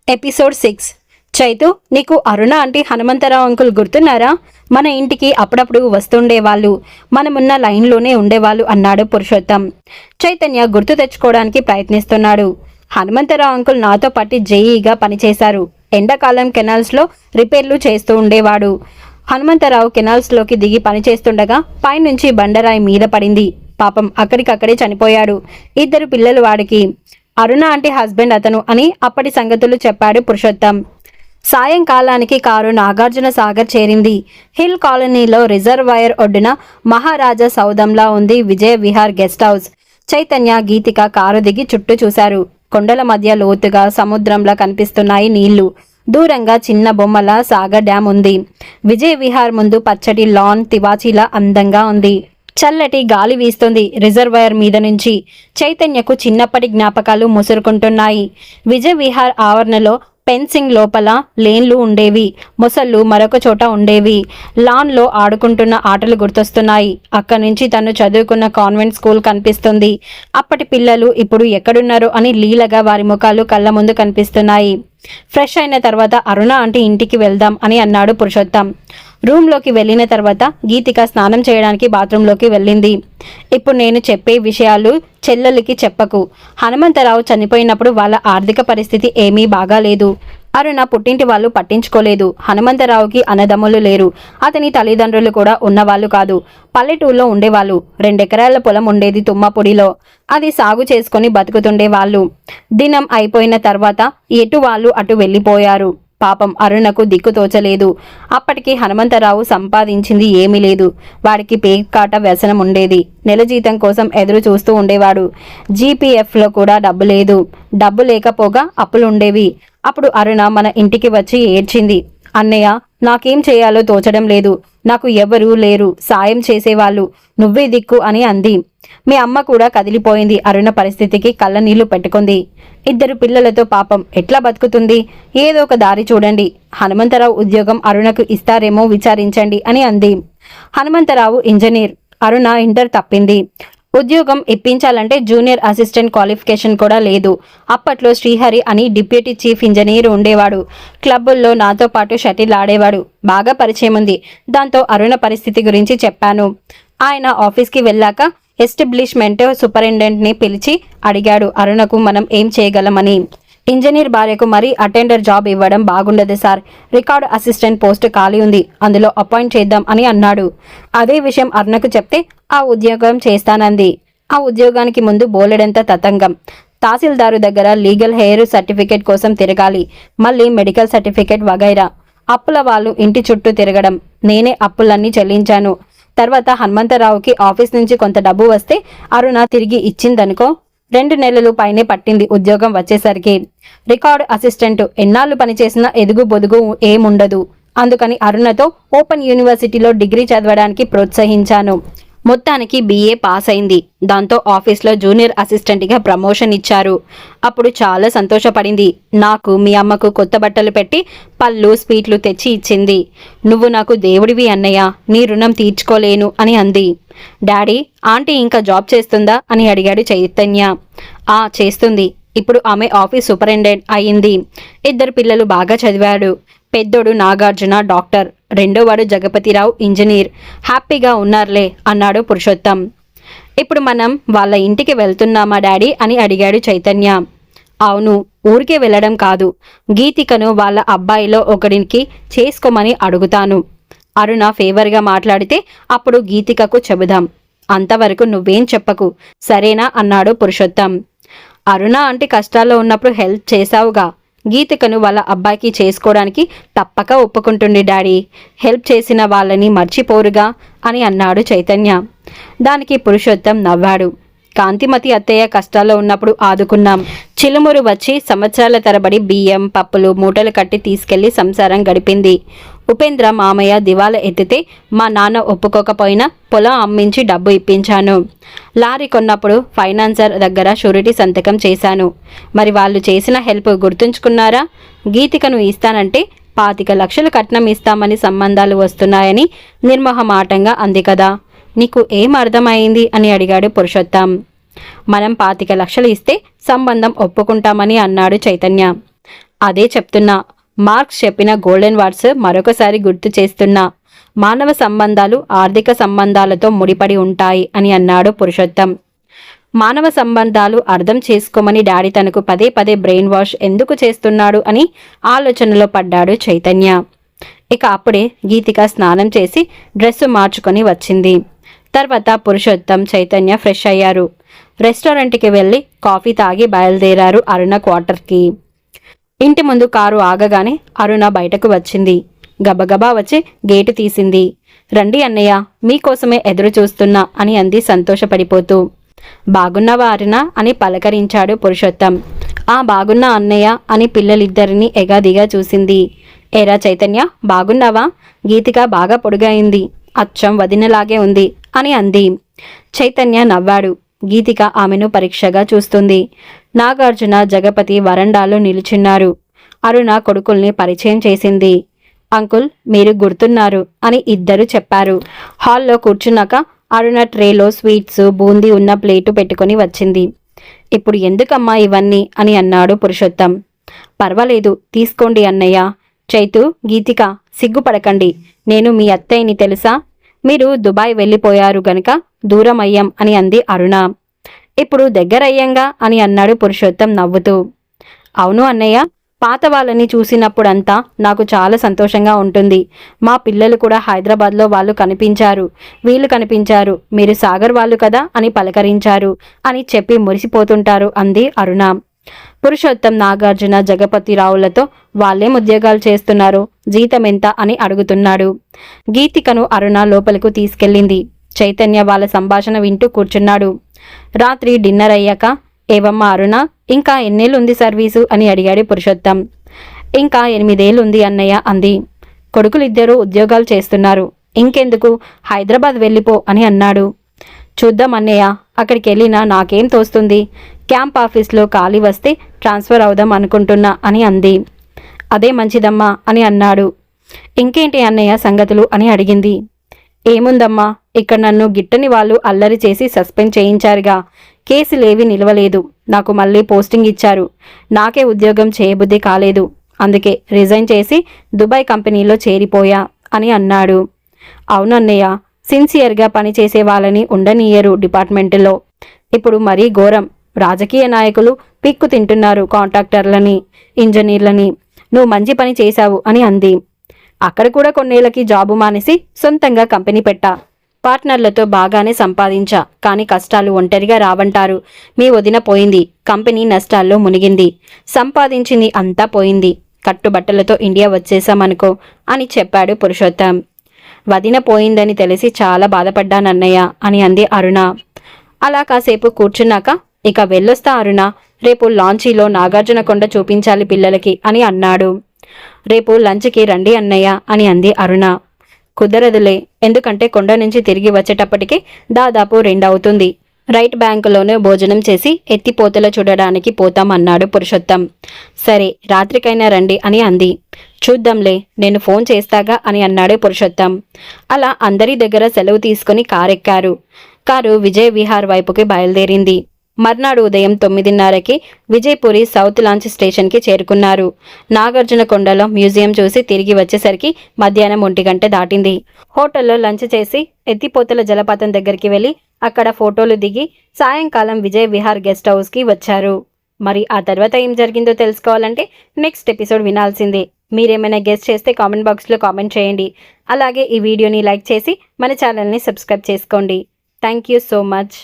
Episode 6. Chaitu, నీకు అరుణ aunty Hanumantharao uncle గుర్తున్నారా? మన ఇంటికి అప్పుడప్పుడు వస్తుండేవాళ్ళు, మనమున్న లైన్లోనే ఉండేవాళ్ళు అన్నాడు పురుషోత్తం. చైతన్య గుర్తు తెచ్చుకోవడానికి ప్రయత్నిస్తున్నాడు. హనుమంతరావు అంకుల్ నాతో పాటు జేఈగా పనిచేశారు. ఎండాకాలం కెనాల్స్లో రిపేర్లు చేస్తూ ఉండేవాడు. హనుమంతరావు కెనాల్స్లోకి దిగి పనిచేస్తుండగా పైనుంచి బండరాయి మీద పడింది. పాపం అక్కడికక్కడే చనిపోయాడు. 2 పిల్లలు వాడికి. అరుణ ఆంటీ హస్బెండ్ అతను అని అప్పటి సంగతులు చెప్పాడు పురుషోత్తం. సాయంకాలానికి కారు నాగార్జున సాగర్ చేరింది. హిల్ కాలనీలో రిజర్వాయర్ ఒడ్డున మహారాజా సౌధంలా ఉంది విజయ విహార్ గెస్ట్ హౌస్. చైతన్య, గీతిక కారు దిగి చుట్టూ చూశారు. కొండల మధ్య లోతుగా సముద్రంలా కనిపిస్తున్నాయి నీళ్లు. దూరంగా చిన్న బొమ్మల సాగర్ డ్యామ్ ఉంది. విజయ విహార్ ముందు పచ్చటి లాన్ తివాచీలా అందంగా ఉంది. చల్లటి గాలి వీస్తుంది రిజర్వాయర్ మీద నుంచి. చైతన్యకు చిన్నప్పటి జ్ఞాపకాలు ముసురుకుంటున్నాయి. విజయ్ విహార్ ఆవరణలో ఫెన్సింగ్ లోపల లేన్లు ఉండేవి. మొసళ్ళు మరొక చోట ఉండేవి. లాన్లో ఆడుకుంటున్న ఆటలు గుర్తొస్తున్నాయి. అక్కడి నుంచి తను చదువుకున్న కాన్వెంట్ స్కూల్ కనిపిస్తుంది. అప్పటి పిల్లలు ఇప్పుడు ఎక్కడున్నారో అని లీలగా వారి ముఖాలు కళ్ళ ముందు కనిపిస్తున్నాయి. ఫ్రెష్ అయిన తర్వాత అరుణ ఆంటీ ఇంటికి వెళ్దాం అని అన్నాడు పురుషోత్తం. రూమ్లోకి వెళ్ళిన తర్వాత గీతిక స్నానం చేయడానికి బాత్రూంలోకి వెళ్ళింది. ఇప్పుడు నేను చెప్పే విషయాలు చెల్లెలికి చెప్పకు. హనుమంతరావు చనిపోయినప్పుడు వాళ్ళ ఆర్థిక పరిస్థితి ఏమీ బాగాలేదు. అరుణ పుట్టింటి వాళ్ళు పట్టించుకోలేదు. హనుమంతరావుకి అన్నదమ్ములు లేరు. అతని తల్లిదండ్రులు కూడా ఉన్నవాళ్ళు కాదు. పల్లెటూరులో ఉండేవాళ్ళు. 2 ఎకరాల పొలం ఉండేది తుమ్మపూడిలో. అది సాగు చేసుకుని బతుకుతుండేవాళ్ళు. దినం అయిపోయిన తర్వాత ఎటు వాళ్ళు అటు వెళ్ళిపోయారు. పాపం అరుణకు దిక్కు తోచలేదు. అప్పటికి హనుమంతరావు సంపాదించింది ఏమీ లేదు. వాడికి పేకాట వ్యసనం ఉండేది. నెల జీతం కోసం ఎదురు చూస్తూ ఉండేవాడు. జీపీఎఫ్లో కూడా డబ్బు లేదు. డబ్బు లేకపోగా అప్పులు ఉండేవి. అప్పుడు అరుణ మన ఇంటికి వచ్చి ఏడ్చింది. అన్నయ్య, నాకేం చేయాలో తోచడం లేదు. నాకు ఎవరూ లేరు సాయం చేసేవాళ్ళు. నువ్వే దిక్కు అని అంది. మీ అమ్మ కూడా కదిలిపోయింది. అరుణ పరిస్థితికి కళ్ళ నీళ్లు పెట్టుకుంది. 2 పిల్లలతో పాపం ఎట్లా బతుకుతుంది? ఏదో ఒక దారి చూడండి. హనుమంతరావు ఉద్యోగం అరుణకు ఇస్తారేమో విచారించండి అని అంది. హనుమంతరావు ఇంజనీర్. అరుణ ఇంటర్ తప్పింది. ఉద్యోగం ఇప్పించాలంటే జూనియర్ అసిస్టెంట్ క్వాలిఫికేషన్ కూడా లేదు. అప్పట్లో శ్రీహరి అని డిప్యూటీ చీఫ్ ఇంజనీర్ ఉండేవాడు. క్లబ్బుల్లో నాతో పాటు షటిల్ ఆడేవాడు. బాగా పరిచయం ఉంది. దాంతో అరుణ పరిస్థితి గురించి చెప్పాను. ఆయన ఆఫీస్కి వెళ్ళాక ఎస్టాబ్లిష్మెంట్ సూపరింటెండెంట్ని పిలిచి అడిగాడు అరుణకు మనం ఏం చేయగలమని. ఇంజనీర్ భార్యకు మరీ అటెండర్ జాబ్ ఇవ్వడం బాగుండదు సార్. రికార్డు అసిస్టెంట్ పోస్ట్ ఖాళీ ఉంది. అందులో అపాయింట్ చేద్దాం అని అన్నాడు. అదే విషయం అరుణకు చెప్తే ఆ ఉద్యోగం చేస్తానంది. ఆ ఉద్యోగానికి ముందు బోలెడంత తతంగం. తహసీల్దారు దగ్గర లీగల్ హెయిర్ సర్టిఫికేట్ కోసం తిరగాలి. మళ్ళీ మెడికల్ సర్టిఫికేట్ వగైరా. అప్పుల వాళ్ళు ఇంటి చుట్టూ తిరగడం. నేనే అప్పులన్నీ చెల్లించాను. తర్వాత హనుమంతరావుకి ఆఫీస్ నుంచి కొంత డబ్బు వస్తే అరుణ తిరిగి ఇచ్చిందనుకో. 2 నెలలు పైనే పట్టింది ఉద్యోగం వచ్చేసరికి. రికార్డ్ అసిస్టెంట్ ఎన్నాళ్ళు పనిచేసినా ఎదుగు బొదుగు ఏముండదు. అందుకని అరుణతో ఓపెన్ యూనివర్సిటీలో డిగ్రీ చదవడానికి ప్రోత్సహించాను. మొత్తానికి BA పాస్ అయింది. దాంతో ఆఫీస్లో జూనియర్ అసిస్టెంట్గా ప్రమోషన్ ఇచ్చారు. అప్పుడు చాలా సంతోషపడింది. నాకు మీ అమ్మకు కొత్త బట్టలు పెట్టి పళ్ళు స్వీట్లు తెచ్చి ఇచ్చింది. నువ్వు నాకు దేవుడివి అన్నయ్య, నీ రుణం తీర్చుకోలేను అని అంది. డాడీ, ఆంటీ ఇంకా జాబ్ చేస్తుందా అని అడిగాడు చైతన్య. చేస్తుంది. ఇప్పుడు ఆమె ఆఫీస్ సూపరింటెండెంట్ అయింది. 2 పిల్లలు బాగా చదివాడు. పెద్దోడు నాగార్జున డాక్టర్, రెండోవాడు జగపతిరావు ఇంజనీర్. హ్యాపీగా ఉన్నారులే అన్నాడు పురుషోత్తం. ఇప్పుడు మనం వాళ్ళ ఇంటికి వెళ్తున్నామా డాడీ అని అడిగాడు చైతన్య. అవును, ఊరికే వెళ్ళడం కాదు. గీతికను వాళ్ళ అబ్బాయిలో ఒకడికి చేసుకోమని అడుగుతాను. అరుణ ఫేవర్గా మాట్లాడితే అప్పుడు గీతికకు చెబుదాం. అంతవరకు నువ్వేం చెప్పకు, సరేనా అన్నాడు పురుషోత్తం. అరుణ ఆంటీ కష్టాల్లో ఉన్నప్పుడు హెల్ప్ చేశావుగా. గీతికను వాళ్ళ అబ్బాయికి చేసుకోవడానికి తప్పక ఒప్పుకుంటుండే డాడీ. హెల్ప్ చేసిన వాళ్ళని మర్చిపోరుగా అని అన్నాడు చైతన్య. దానికి పురుషోత్తం నవ్వాడు. కాంతిమతి అత్తయ్య కష్టాల్లో ఉన్నప్పుడు ఆదుకున్నాం. చిలుమురు వచ్చి సంవత్సరాల తరబడి బియ్యం పప్పులు మూటలు కట్టి తీసుకెళ్లి సంసారం గడిపింది. ఉపేంద్ర మామయ్య దివాలా ఎత్తితే మా నాన్న ఒప్పుకోకపోయినా పొలం అమ్మించి డబ్బు ఇప్పించాను. లారీ కొన్నప్పుడు ఫైనాన్సర్ దగ్గర షూరిటీ సంతకం చేశాను. మరి వాళ్ళు చేసిన హెల్ప్ గుర్తుంచుకున్నారా? గీతికను ఇస్తానంటే 25 లక్షలు కట్నం ఇస్తామని సంబంధాలు వస్తున్నాయని నిర్మోహమాటంగా అంది కదా. నీకు ఏం అర్థమైంది అని అడిగాడు పురుషోత్తం. మనం 25 లక్షలు ఇస్తే సంబంధం ఒప్పుకుంటామని అన్నాడు చైతన్య. అదే చెప్తున్నా. మార్క్స్ చెప్పిన గోల్డెన్ వర్డ్స్ మరొకసారి గుర్తు చేస్తున్నా. మానవ సంబంధాలు ఆర్థిక సంబంధాలతో ముడిపడి ఉంటాయి అని అన్నాడు పురుషోత్తం. మానవ సంబంధాలు అర్థం చేసుకోమని డాడీ తనకు పదే పదే బ్రెయిన్ వాష్ ఎందుకు చేస్తున్నాడు అని ఆలోచనలో పడ్డాడు చైతన్య. ఇక అప్పుడే గీతిక స్నానం చేసి డ్రెస్సు మార్చుకొని వచ్చింది. తర్వాత పురుషోత్తం, చైతన్య ఫ్రెష్ అయ్యారు. రెస్టారెంట్కి వెళ్ళి కాఫీ తాగి బయలుదేరారు అరుణ క్వార్టర్కి. ఇంటి ముందు కారు ఆగగానే అరుణ బయటకు వచ్చింది. గబగబా వచ్చి గేటు తీసింది. రండి అన్నయ్య, మీకోసమే ఎదురు చూస్తున్నా అని అంది సంతోషపడిపోతూ. బాగున్నావా అరుణ అని పలకరించాడు పురుషోత్తం. ఆ బాగున్నా అన్నయ్య అని పిల్లలిద్దరినీ ఎగాదిగా చూసింది. ఏరా చైతన్య, బాగున్నావా? గీతిక బాగా పొడుగైంది, అచ్చం వదినలాగే ఉంది అని అంది. చైతన్య నవ్వాడు. గీతిక ఆమెను పరీక్షగా చూస్తుంది. నాగార్జున, జగపతి వరండాలో నిలుచున్నారు. అరుణ కొడుకుల్ని పరిచయం చేసింది. అంకుల్, మీరు గుర్తున్నారు అని ఇద్దరు చెప్పారు. హాల్లో కూర్చున్నాక అరుణ ట్రేలో స్వీట్స్, బూందీ ఉన్న ప్లేటు పెట్టుకుని వచ్చింది. ఇప్పుడు ఎందుకమ్మా ఇవన్నీ అని అన్నాడు పురుషోత్తం. పర్వాలేదు, తీసుకోండి అన్నయ్య. చైతు, గీతిక, సిగ్గుపడకండి. నేను మీ అత్తయ్యని తెలుసా? మీరు దుబాయ్ వెళ్ళిపోయారు గనుక దూరం అయ్యాం అని అంది అరుణ. ఇప్పుడు దగ్గరయ్యంగా అని అన్నాడు పురుషోత్తం నవ్వుతూ. అవును అన్నయ్య, పాత వాళ్ళని చూసినప్పుడంతా నాకు చాలా సంతోషంగా ఉంటుంది. మా పిల్లలు కూడా హైదరాబాద్లో వాళ్ళు కనిపించారు, వీళ్ళు కనిపించారు, మీరు సాగర్ వాళ్ళు కదా అని పలకరించారు అని చెప్పి మురిసిపోతుంటారు అంది అరుణ. పురుషోత్తం నాగార్జున, జగపతి రావులతో వాళ్ళేం ఉద్యోగాలు చేస్తున్నారు, జీతం ఎంత అని అడుగుతున్నాడు. గీతికను అరుణ లోపలకు తీసుకెళ్ళింది. చైతన్య వాళ్ళ సంభాషణ వింటూ కూర్చున్నాడు. రాత్రి డిన్నర్ అయ్యాక, ఏవమ్మా అరుణ, ఇంకా ఎన్నేళ్ళుంది సర్వీసు అని అడిగాడు పురుషోత్తం. ఇంకా 8 ఏళ్ళు ఉంది అన్నయ్య అంది. కొడుకులిద్దరూ ఉద్యోగాలు చేస్తున్నారు, ఇంకెందుకు, హైదరాబాద్ వెళ్ళిపో అని అన్నాడు. చూద్దాం అన్నయ్య, అక్కడికి వెళ్ళినా నాకేం తోస్తుంది, క్యాంప్ ఆఫీస్లో ఖాళీ వస్తే ట్రాన్స్ఫర్ అవుదాం అనుకుంటున్నా అని అంది. అదే మంచిదమ్మా అని అన్నాడు. ఇంకేంటి అన్నయ్య సంగతులు అని అడిగింది. ఏముందమ్మా, ఇక్కడ నన్ను గిట్టని వాళ్ళు అల్లరి చేసి సస్పెండ్ చేయించారుగా, కేసులేవి నిలవలేదు, నాకు మళ్ళీ పోస్టింగ్ ఇచ్చారు. నాకే ఉద్యోగం చేయబుద్ధి కాలేదు, అందుకే రిజైన్ చేసి దుబాయ్ కంపెనీలో చేరిపోయా అని అన్నాడు. అవునన్నయ్య, సిన్సియర్గా పనిచేసే వాళ్ళని ఉండనీయరు డిపార్ట్మెంట్లో. ఇప్పుడు మరీ ఘోరం, రాజకీయ నాయకులు పిక్కు తింటున్నారు కాంట్రాక్టర్లని, ఇంజనీర్లని. నువ్వు మంచి పని చేశావు అని అంది. అక్కడ కూడా కొన్నేళ్లకి జాబు మానేసి సొంతంగా కంపెనీ పెట్టా. పార్ట్నర్లతో బాగానే సంపాదించా, కానీ కష్టాలు ఒంటరిగా రావంటారు. మీ వదిన పోయింది, కంపెనీ నష్టాల్లో మునిగింది, సంపాదించింది అంతా పోయింది, కట్టుబట్టలతో ఇండియా వచ్చేసామనుకో అని చెప్పాడు పురుషోత్తం. వదిన పోయిందని తెలిసి చాలా బాధపడ్డానన్నయ్య అని అంది అరుణ. అలా కాసేపు కూర్చున్నాక, ఇక వెళ్ళొస్తా అరుణ, రేపు లాంచీలో నాగార్జునకొండ చూపించాలి పిల్లలకి అని అన్నాడు. రేపు లంచ్కి రండి అన్నయ్య అని అంది అరుణ. కుదరదులే, ఎందుకంటే కొండ నుంచి తిరిగి వచ్చేటప్పటికి దాదాపు 2 అవుతుంది. రైట్ బ్యాంకులోనే భోజనం చేసి ఎత్తిపోతల చూడడానికి పోతామన్నాడు పురుషోత్తం. సరే, రాత్రికైనా రండి అని అంది. చూద్దాంలే, నేను ఫోన్ చేస్తాగా అని అన్నాడు పురుషోత్తం. అలా అందరి దగ్గర సెలవు తీసుకుని కారెక్కారు. కారు విజయ్ విహార్ వైపుకి బయలుదేరింది. మర్నాడు ఉదయం 9:30కి విజయపురి సౌత్ లాంచ్ స్టేషన్కి చేరుకున్నారు. నాగార్జునకొండలో మ్యూజియం చూసి తిరిగి వచ్చేసరికి మధ్యాహ్నం 1 గంట దాటింది. హోటల్లో లంచ్ చేసి ఎత్తిపోతల జలపాతం దగ్గరికి వెళ్ళి అక్కడ ఫోటోలు దిగి సాయంకాలం విజయ్ విహార్ గెస్ట్ హౌస్కి వచ్చారు. మరి ఆ తర్వాత ఏం జరిగిందో తెలుసుకోవాలంటే నెక్స్ట్ ఎపిసోడ్ వినాల్సిందే. మీరేమైనా గెస్ట్ చేస్తే కామెంట్ బాక్స్లో కామెంట్ చేయండి. అలాగే ఈ వీడియోని లైక్ చేసి మన ఛానల్ని సబ్స్క్రైబ్ చేసుకోండి. Thank you so much.